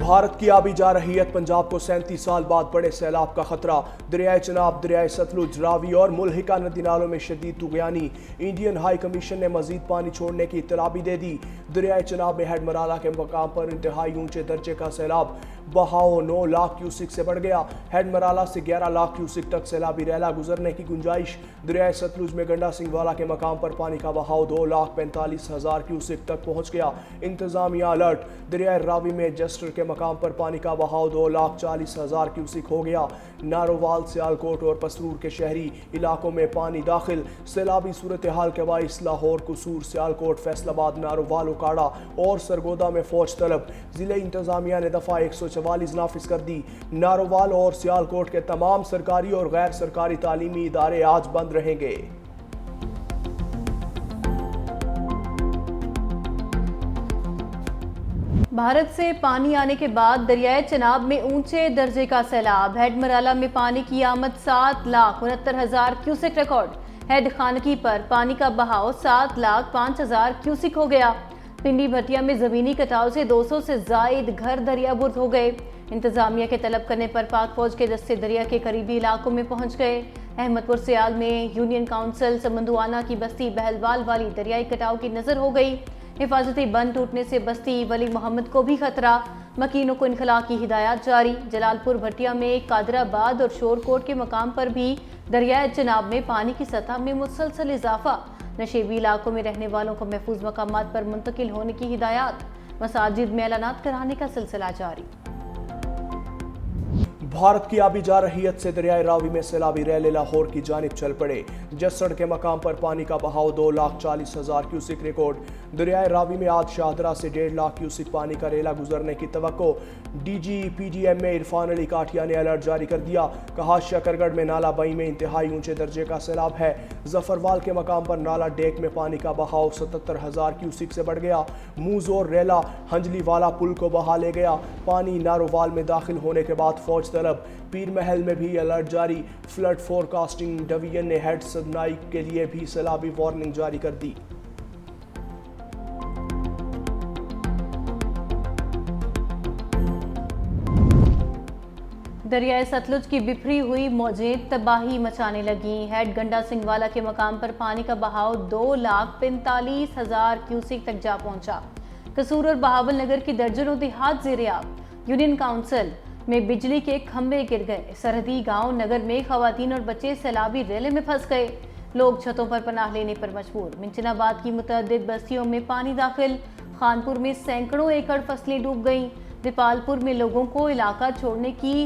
भारत की आबी जारहियत पंजाब को 37 साल बाद बड़े सैलाब का खतरा। दरियाए चनाब, दरियाए सतलुज, रावी और मुल्हिका नदी नालों में शदीद तुगयानी। इंडियन हाई कमीशन ने मजीद पानी छोड़ने की इत्तला भी दे दी। दरियाए चनाब में हेड मराला के मकाम पर इंतहाई ऊंचे दर्जे का सैलाब, बहाव 9 लाख क्यूसिक से बढ़ गया। हेड मराला से 11 लाख क्यूसिक तक सैलाबी रैला गुजरने की गुंजाइश। दरियाए सतलुज में गंडा सिंह वाला के मकाम पर पानी का बहाव 2,45,000 क्यूसिक तक पहुंच गया। इंतजामिया अलर्ट। दरियाए रावी में जस्टर के मकाम पर पानी का बहाव 2,40,000 क्यूसिक हो गया। नारोवाल, सियालकोट और पसरूर के शहरी इलाकों में पानी दाखिल। सैलाबी सूरत हाल के बाइस लाहौर, कसूर, सियालकोट, फैसलाबाद, नारोवाल, उकाड़ा और सरगोदा में फौज तलब। जिले इंतजामिया ने दफा 144 नाफिज कर दी। नारोवाल और सियालकोट के तमाम सरकारी और गैर सरकारी तालीमी इदारे आज बंद रहेंगे। भारत से पानी आने के बाद दरियाए चनाब में ऊंचे दर्जे का सैलाब। हेड मराला में पानी की आमद 7,69,000 क्यूसेक रिकॉर्ड। हेड खानकी पर पानी का बहाव 7,05,000 क्यूसिक हो गया। पिंडी भटिया में जमीनी कटाव से 200 से जायद घर दरियाबुर्द हो गए। इंतजामिया के तलब करने पर पाक फौज के दस्ते दरिया के करीबी इलाकों में पहुंच गए। अहमदपुर सियाल में यूनियन काउंसिल समंदुआना की बस्ती बहलवाल वाली दरियाई कटाव की नजर हो गई। हिफाजती बंद टूटने से बस्ती वली मोहम्मद को भी खतरा। मकीनों को इनखला की हिदायत जारी। जलालपुर भटिया में कादराबाद और शोरकोट के मकाम पर भी दरियाए चनाब में पानी की सतह में मुसलसल इजाफा। नशेबी इलाकों में रहने वालों को महफूज मकामात पर मुंतकिल होने की हिदायत। मसाजिद में ऐलानात कराने का सिलसिला जारी। भारत की आबी जारहियत से दरियाए रावी में सैलाबी रैले लाहौर की जानिब चल पड़े। जसड़ के मकाम पर पानी का बहाव 2,40,000 क्यूसिक रिकॉर्ड। दरियाए रावी में आज शाहदरा से 1.5 लाख क्यूसिक पानी का रेला गुजरने की तवक्को। DGPDM में इरफान अली काठिया ने अलर्ट जारी कर दिया। कहा शकरगढ़ में नाला बई में इंतहाई ऊंचे दर्जे का सैलाब है। जफरवाल के मकाम पर नाला डेक में पानी का बहाव 77,000 क्यूसिक से बढ़ गया। मूजोर रेला हंजली वाला पुल को बहा ले गया। पानी नारोवाल में दाखिल होने के बाद फौज तलब। पीर महल में भी अलर्ट जारी। फ्लड फोरकास्टिंग डिवीजन ने हेड सदनाई के लिए भी सैलाबी वार्निंग जारी कर दी। दरियाए सतलुज की बिखरी हुई मौजें तबाही मचाने लगी। हेड गंडा सिंह वाला के मकाम पर पानी का बहाव 2,45,000 क्यूसिक तक जा पहुंचा। कसूर और बहावल नगर की दर्जनों देहात ज़ेर-ए-आब। यूनियन काउंसिल में बिजली के खंभे गिर गए। सरहदी गांव नगर में खवातीन और बच्चे सैलाबी रेले में फंस गए। लोग छतों पर पनाह लेने पर मजबूर। मिंचनाबाद की मुतअद्दिद बस्तियों में पानी दाखिल। खानपुर में सैकड़ों एकड़ फसलें डूब गईं। दिपालपुर में लोगों को इलाका छोड़ने की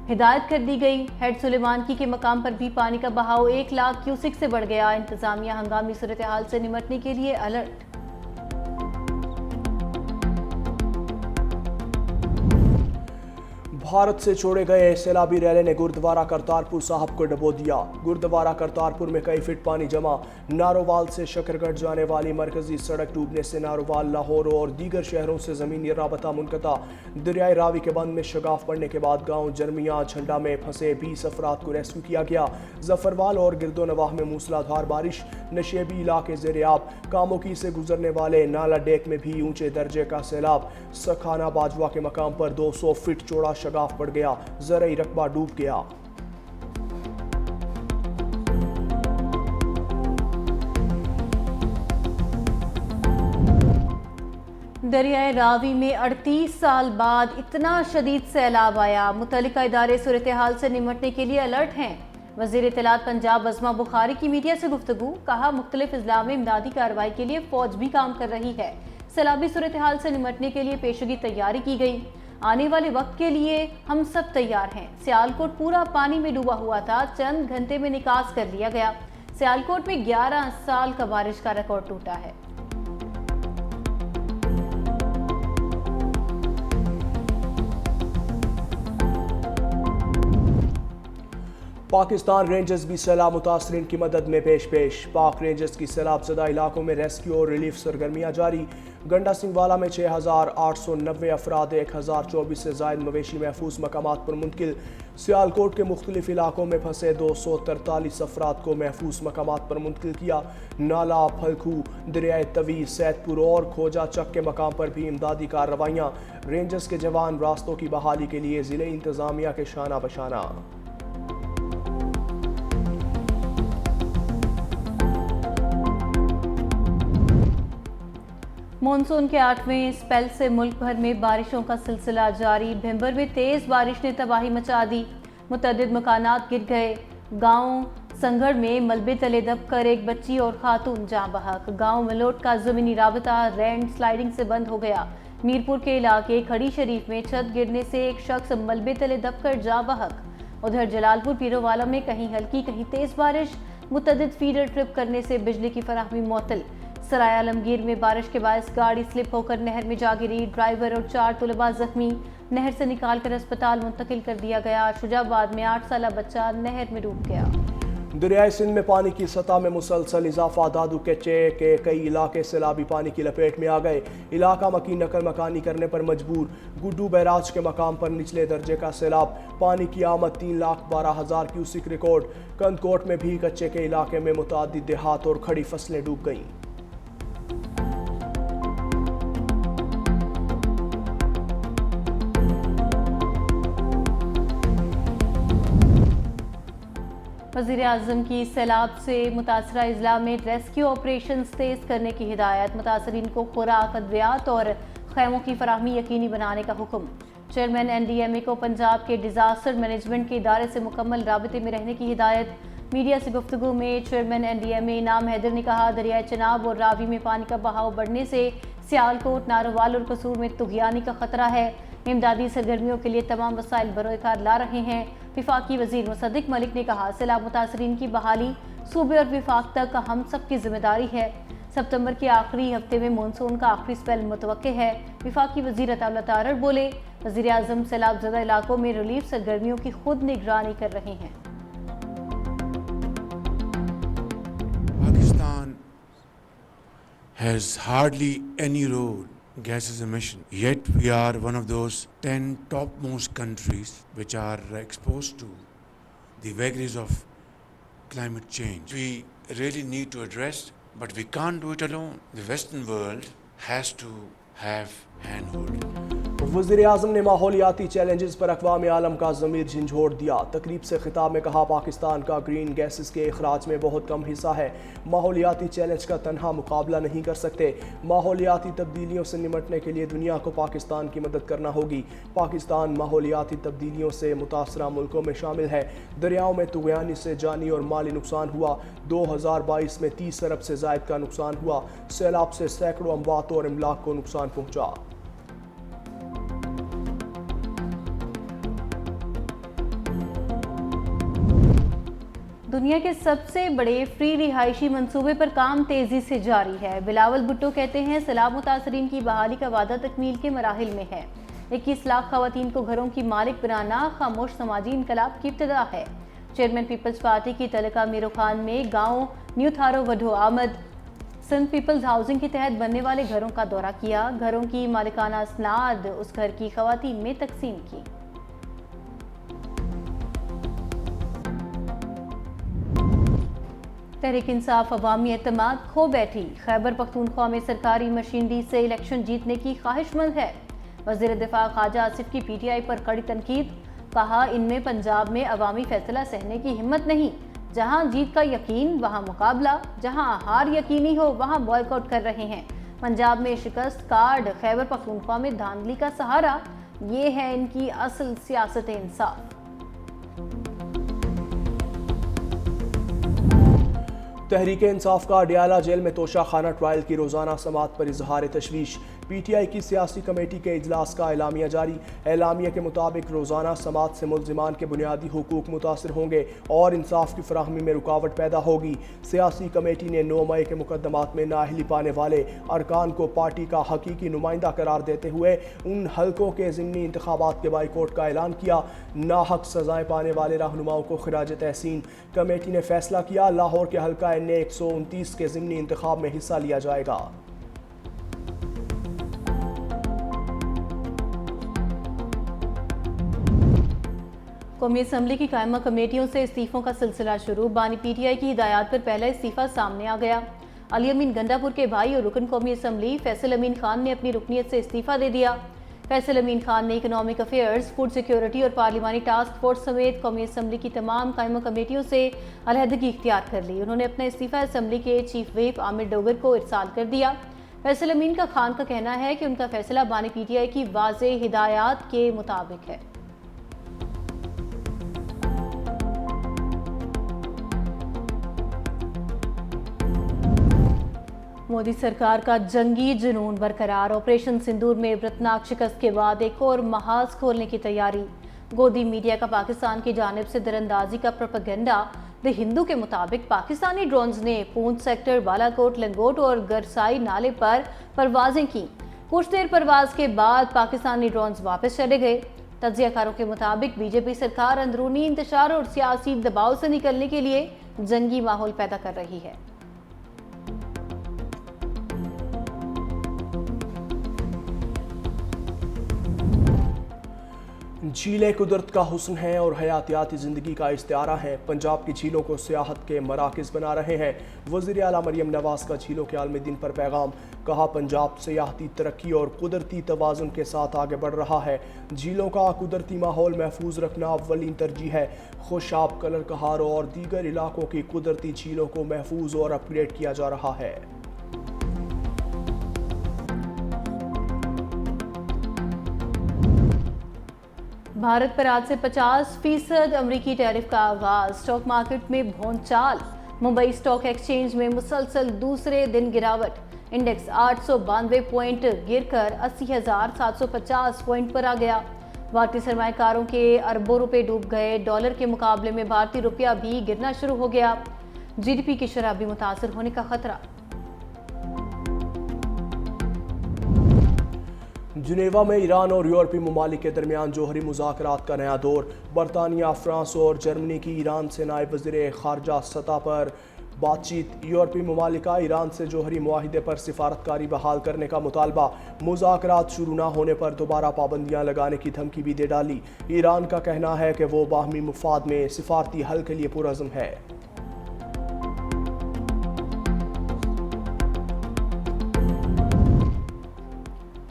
हिदायत कर दी गई। हेड सुलेमानकी के मकाम पर भी पानी का बहाव 1 लाख क्यूसिक से बढ़ गया। इंतजामिया हंगामी सूरत हाल से निपटने के लिए अलर्ट। भारत से छोड़े गए सैलाबी रैले ने गुरुद्वारा करतारपुर साहब को डबो दिया। गुरुद्वारा करतारपुर में कई फीट पानी जमा। नारोवाल से शकरगढ़ जाने वाली मरकजी सड़क डूबने से नारोवाल, लाहौर और दीगर शहरों से जमीनी राबता मुनक़ता। दरियाए रावी के बंद में शगाफ पड़ने के बाद गांव जरमिया झंडा में फंसे 20 अफराद को रेस्क्यू किया गया। जफरवाल और गिरदोनवाह में मूसलाधार बारिश। नशेबी इलाके ज़ेर-ए-आब। कामोकी से गुजरने वाले नाला डेक में भी ऊंचे दर्जे का सैलाब। सखाना बाजवा के मकाम पर 200 फीट चौड़ा शगाफ पड़ गया। ज़रई रकबा डूब गया। दरियाए रावी में 38 साल बाद इतना शदीद सैलाब आया। मुतल्लिका इदारे सूरत हाल से निपटने के लिए अलर्ट हैं। वज़ीर इत्तलात पंजाब अज़मा बुखारी की मीडिया से गुफ्तगू। कहा, मुख्तलिफ अज़ला में इमदादी कार्रवाई के लिए फौज भी काम कर रही है। सैलाबी सूरत हाल से निपटने के लिए पेशगी तैयारी की गई। आने वाले वक्त के लिए हम सब तैयार हैं। सियालकोट पूरा पानी में डूबा हुआ था, चंद घंटे में निकास कर लिया गया। सियालकोट में 11 साल का बारिश का रिकॉर्ड टूटा है। पाकिस्तान रेंजर्स भी सैलाब मुतासरीन की मदद में पेश। पाक रेंजर्स की सैलाब ज़दा इलाकों में रेस्क्यू और रिलीफ सरगर्मियाँ जारी। गंडा सिंह वाला में 6,890 अफराद 1,024 से जायद मवेशी महफूज मकामात पर मुंतकिल। सियालकोट के मुख्तलिफ इलाकों में फंसे 243 अफराद को महफूज मकामात पर मुंतकिल किया। नाला, फलखू, दरियाए तवी, सैदपुर और खोजा चक के मकाम पर भी इमदादी कार्रवाइयाँ। रेंजर्स के जवान रास्तों की बहाली के लिए ज़िले इंतज़ामिया के शाना बशाना। मॉनसून के 8वें स्पेल से मुल्क भर में बारिशों का सिलसिला जारी। भिंबर में तेज बारिश ने तबाही मचा दी, मुतअद्दिद मकानात गिर गए। गांव संगड़ में मलबे तले दबकर एक बच्ची और खातून जाँ बहक। गांव मलोट का ज़मीनी राबता लैंड स्लाइडिंग से बंद हो गया। मीरपुर के इलाके खड़ी शरीफ में छत गिरने से एक शख्स मलबे तले दबकर जाँ बहक। उधर जलालपुर पीरोवाला में कहीं हल्की कहीं तेज बारिश, मुतअद्दिद फीडर ट्रिप करने से बिजली की फराहमी मुअत्तल। सराय आलमगीर में बारिश के बायस गाड़ी स्लिप होकर नहर में जा गिरी। ड्राइवर और 4 तुलबा जख्मी, नहर से निकालकर अस्पताल मुंतकिल कर दिया गया। शुजाबाद में 8 साला बच्चा नहर में डूब गया। दरियाए सिंध में पानी की सतह में मुसलसल इजाफा। दादू के कई इलाके सैलाबी पानी की लपेट में आ गए। इलाका मकी नकल मकानी करने पर मजबूर। गुड्डू बैराज के मकाम पर निचले दर्जे का सैलाब। पानी की आमद 3,12,000 क्यूसिक रिकॉर्ड। कंदकोट में भी कच्चे के इलाके में मुतअद्दिद देहात और खड़ी फसलें डूब गईं। वज़ीर आज़म की सैलाब से मुतासरा अजला में रेस्क्यू ऑपरेशन तेज करने की हिदायत। मुतासरीन को खुराक, अद्वियात और खैमों की फराहमी यकीनी बनाने का हुक्म। चेयरमैन NDMA को पंजाब के डिजास्टर मैनेजमेंट के इदारे से मुकम्मल राबते में रहने की हिदायत। मीडिया से गुफ्तगू में चेयरमैन NDMA इनाम हैदर ने कहा, दरियाए चनाब और रावी में पानी का बहाव बढ़ने से सियालकोट, नारोवाल और कसूर में तुगयानी का खतरा है। इमदादी सरगर्मियों के लिए तमाम वसाइल बरोकार ला रहे हैं। विफाकी वजीर मुसद्दिक मलिक ने कहा, सैलाब मुतासरीन की बहाली सूबे और विफाक तक हम सब की जिम्मेदारी है। सितंबर के आखिरी हफ्ते में मानसून का आखिरी स्पेल मुतवक्के है। विफाकी वजीर अताउल्लाह तारड़ बोले, वजीर आज़म सैलाब ज़दा इलाकों में रिलीफ सरगर्मियों की खुद निगरानी कर रहे हैं। Pakistan has hardly any road gases emission, yet we are one of those 10 topmost countries which are exposed to the vagaries of climate change. We really need to address, but we can't do it alone. The Western world has to have handholding. वज़ीर आज़म ने माहौलियाती challenges पर अक़वाम आलम का ज़मीर झंझोड़ दिया। तकरीब से खिताब में कहा, पाकिस्तान का ग्रीन गैसेस के अखराज में बहुत कम हिस्सा है। माहौलियाती चैलेंज का तनहा मुकाबला नहीं कर सकते। माहौलियाती तब्दीलियों से निमटने के लिए दुनिया को पाकिस्तान की मदद करना होगी। पाकिस्तान माहौलियाती तब्दीलियों से मुतासरा मुल्कों में शामिल है। दरियाओं में तुगयानी से जानी और माली नुकसान हुआ। 2022 में 30 अरब से ज़ायद का नुकसान हुआ। सैलाब से सैकड़ों अमवात और इमलाक को नुकसान पहुँचा। दुनिया के सबसे बड़े फ्री रिहायशी मंसूबे पर काम तेजी से जारी है। बिलावल भुट्टो कहते हैं, सैलाब मुतासरीन की बहाली का वादा तकमील के मराहिल में है। 21 लाख खवातीन को घरों की मालिक बनाना खामोश समाजी इनकलाब की इब्तिदा है। चेयरमैन पीपल्स पार्टी की तलका मीरो खान में गाँव न्यू थारो वढो आमद सिंध पीपल्स हाउसिंग के तहत बनने वाले घरों का दौरा किया। घरों की मालिकाना स्नाद उस घर की खवातीन में तकसीम की। तहरीक इंसाफ अवामी एतमाद खो बैठी। खैबर पख्तूनख्वा में सरकारी मशीनरी से इलेक्शन जीतने की ख्वाहिशमंद है। वज़ीर दिफा ख्वाजा आसिफ की PTI पर कड़ी तनकीद। कहा, इनमें पंजाब में अवामी फैसला सहने की हिम्मत नहीं। जहां जीत का यकीन वहां मुकाबला, जहां हार यकीनी हो वहां बॉयकॉट कर रहे हैं। पंजाब में शिकस्त कार्ड, खैबर पख्तूनख्वा में धांधली का सहारा, ये है इनकी असल सियासत इंसाफ। तहरीक इंसाफ का अडियाला जेल में तोशा खाना ट्रायल की रोजाना समाअत पर इजहार तशवीश। PTI की सियासी कमेटी के इजलास का एलामिया जारी। एलामिया के मुताबिक रोजाना समाअत से मुल्जिमान के बुनियादी हुकूक मुतासर होंगे और इंसाफ की फराहमी में रुकावट पैदा होगी। सियासी कमेटी ने 9 मई के मुकदमात में नाअहली पाने वाले अरकान को पार्टी का हकीकी नुमाइंदा करार देते हुए उन हल्कों के ज़िमनी इंतखाबात के बाइकआउट का ऐलान किया। नाहक सजाएं पाने वाले रहनुमाओं को खिराज तहसीन। कमेटी ने फैसला किया, लाहौर के हल्का NA 129 के ज़िमनी इंतखाब में हिस्सा लिया जाएगा। कौमी असम्बली की कायमा कमेटियों से इस्तीफों का सिलसिला शुरू। बानी PTI की हिदायत पर पहला इस्तीफा सामने आ गया। अली अमीन गंडापुर के भाई और रुकन कौमी असम्बली फैसल अमीन खान ने अपनी रुकनीत से इस्तीफा दे दिया। फैसल अमीन खान ने इकनॉमिक अफेयर्स, फूड सिक्योरिटी और पार्लिमानी टास्क फोर्स समेत कौमी असम्बली की तमाम कायमा कमेटियों से अलहदगी इख्तियार कर ली। उन्होंने अपना इस्तीफा असम्बली के चीफ व्हिप आमिर डोगर को इरसाल कर दिया। फैसल अमीन का खान का कहना है कि उनका फैसला बानी PTI की वाज़ेह हिदायत के मुताबिक है। मोदी सरकार का जंगी जुनून बरकरार। ऑपरेशन सिंदूर में इबरतनाक शिकस्त के बाद एक और महाज खोलने की तैयारी। गोदी मीडिया का पाकिस्तान की जानिब से दरअंदाजी का प्रोपेगेंडा। द हिंदू के मुताबिक पाकिस्तानी ड्रोन्स ने पूंछ सेक्टर, बालाकोट, लंगोट और गरसाई नाले पर परवाजें की। कुछ देर परवाज के बाद पाकिस्तानी ड्रोन्स वापस चले गए। तज्जियाकारों के मुताबिक BJP सरकार अंदरूनी इंतशार और सियासी दबाव से निकलने के लिए जंगी माहौल पैदा कर रही है। झीलें कुदरत का हुस्न है और हयातियाती ज़िंदगी का इस्तिआरा है। पंजाब की झीलों को सियाहत के मराकज़ बना रहे हैं। वज़ीर आला मरियम नवाज़ का झीलों के आलमी दिन पर पैगाम। कहा, पंजाब सियाहती तरक्की और कुदरती तवाज़ुन के साथ आगे बढ़ रहा है। झीलों का कुदरती माहौल महफूज रखना अव्वलीन तरजीह है। खुशाब, कलर कहार और दीगर इलाकों की कुदरती झीलों को महफूज और अपग्रेड किया जा रहा है। भारत पर आज से 50% अमरीकी टैरिफ का आगाज। स्टॉक मार्केट में भौंचाल। मुंबई स्टॉक एक्सचेंज में मुसलसल दूसरे दिन गिरावट। इंडेक्स 892 पॉइंट गिरकर 80,750 पॉइंट पर आ गया। भारतीय सरमाएकारों के अरबों रुपए डूब गए। डॉलर के मुकाबले में भारतीय रुपया भी गिरना शुरू हो गया। GDP की शरह भी मुतासर होने का खतरा। जिनेवा में ईरान और यूरोपीय ममालिक के दरमियान जौहरी मुज़ाकरात का नया दौर। बरतानिया, फ्रांस और जर्मनी की ईरान से नायब वज़ीर ख़ारजा सतह पर बातचीत। यूरोपीय ममालिक का ईरान से जौहरी मुआहिदे पर सिफारतकारी बहाल करने का मुतालबा। मुज़ाकरात शुरू न होने पर दोबारा पाबंदियाँ लगाने की धमकी भी दे डाली। ईरान का कहना है कि वो बाहमी मुफाद में सिफारती हल के लिए पुरअज़्म है।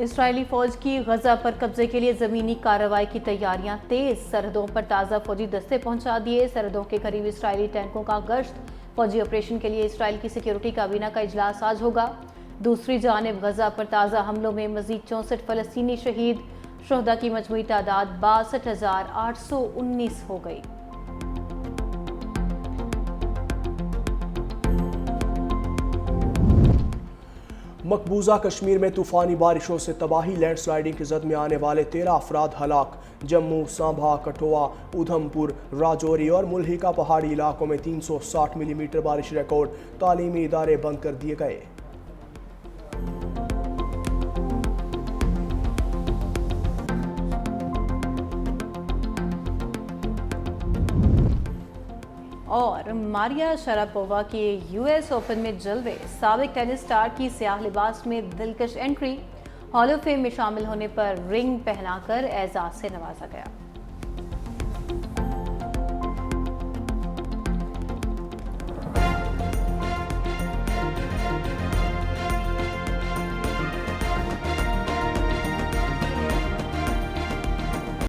इस्राएली फौज की गजा पर कब्जे के लिए जमीनी कार्रवाई की तैयारियां तेज। सरहदों पर ताज़ा फौजी दस्ते पहुंचा दिए। सरहदों के करीब इस्राएली टैंकों का गश्त। फौजी ऑपरेशन के लिए इस्राएल की सिक्योरिटी काबीना का इजलास आज होगा। दूसरी जानिब गजा पर ताज़ा हमलों में मजीद 64 फ़लस्तीनी शहीद। शुहदा की मजमूई तादाद 62,819 हो गई। मकबूजा कश्मीर में तूफ़ानी बारिशों से तबाही। लैंडस्लाइडिंग की जद में आने वाले 13 अफराद हलाक। जम्मू, सांभा, कठुआ, उधमपुर, राजौरी और मुल्हिका पहाड़ी इलाकों में 360 मिलीमीटर बारिश रिकॉर्ड। तालीमी इदारे बंद कर दिए गए। और मारिया शरापोवा के US ओपन में जलवे। साबिक टेनिस स्टार की स्याह लिबास में दिलकश एंट्री। हॉल ऑफ फेम में शामिल होने पर रिंग पहनाकर एजाज से नवाजा गया।